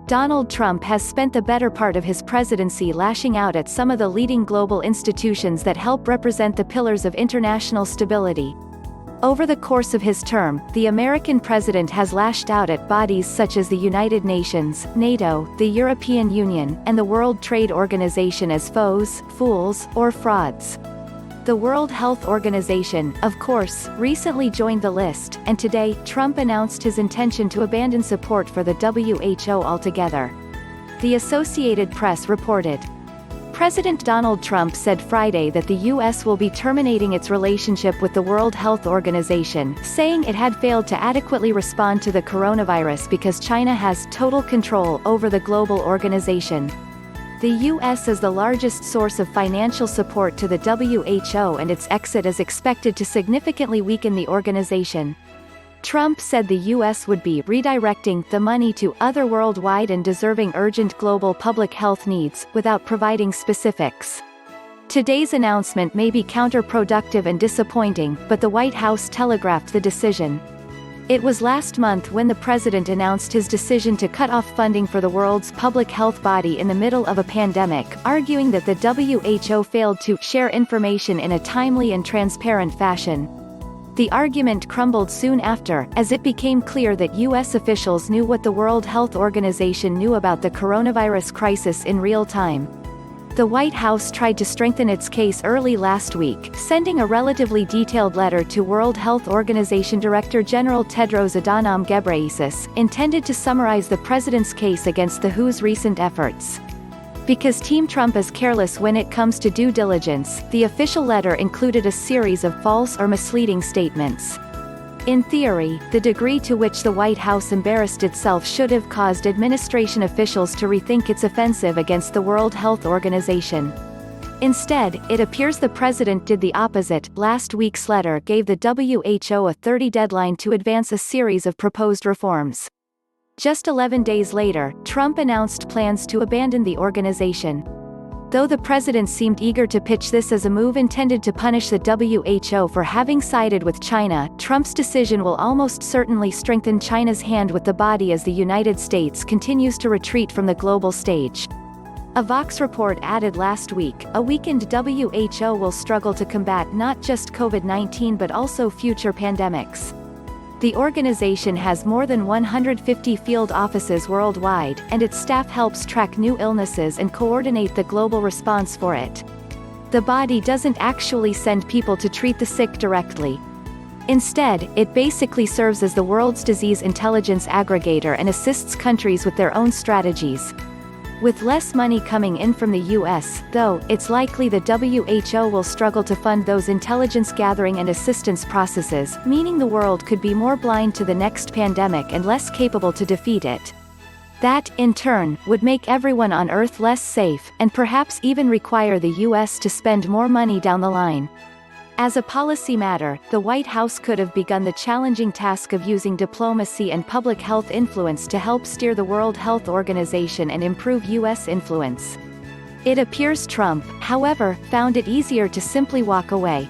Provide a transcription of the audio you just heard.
Donald Trump has spent the better part of his presidency lashing out at some of the leading global institutions that help represent the pillars of international stability. Over the course of his term, the American president has lashed out at bodies such as the United Nations, NATO, the European Union, and the World Trade Organization as foes, fools, or frauds. The World Health Organization, of course, recently joined the list, and today, Trump announced his intention to abandon support for the WHO altogether. The Associated Press reported. President Donald Trump said Friday that the U.S. will be terminating its relationship with the World Health Organization, saying it had failed to adequately respond to the coronavirus because China has total control over the global organization. The U.S. is the largest source of financial support to the WHO, and its exit is expected to significantly weaken the organization. Trump said the U.S. would be redirecting the money to other worldwide and deserving urgent global public health needs, without providing specifics. Today's announcement may be counterproductive and disappointing, but the White House telegraphed the decision. It was last month when the president announced his decision to cut off funding for the world's public health body in the middle of a pandemic, arguing that the WHO failed to share information in a timely and transparent fashion. The argument crumbled soon after, as it became clear that U.S. officials knew what the World Health Organization knew about the coronavirus crisis in real time. The White House tried to strengthen its case early last week, sending a relatively detailed letter to World Health Organization Director General Tedros Adhanom Ghebreyesus, intended to summarize the president's case against the WHO's recent efforts. Because Team Trump is careless when it comes to due diligence, the official letter included a series of false or misleading statements. In theory, the degree to which the White House embarrassed itself should have caused administration officials to rethink its offensive against the World Health Organization. Instead, it appears the president did the opposite. Last week's letter gave the WHO a 30-day deadline to advance a series of proposed reforms. Just 11 days later, Trump announced plans to abandon the organization. Though the president seemed eager to pitch this as a move intended to punish the WHO for having sided with China, Trump's decision will almost certainly strengthen China's hand with the body as the United States continues to retreat from the global stage. A Vox report added last week, a weakened WHO will struggle to combat not just COVID-19 but also future pandemics. The organization has more than 150 field offices worldwide, and its staff helps track new illnesses and coordinate the global response for it. The body doesn't actually send people to treat the sick directly. Instead, it basically serves as the world's disease intelligence aggregator and assists countries with their own strategies. With less money coming in from the U.S., though, it's likely the WHO will struggle to fund those intelligence gathering and assistance processes, meaning the world could be more blind to the next pandemic and less capable to defeat it. That, in turn, would make everyone on Earth less safe, and perhaps even require the U.S. to spend more money down the line. As a policy matter, the White House could have begun the challenging task of using diplomacy and public health influence to help steer the World Health Organization and improve U.S. influence. It appears Trump, however, found it easier to simply walk away.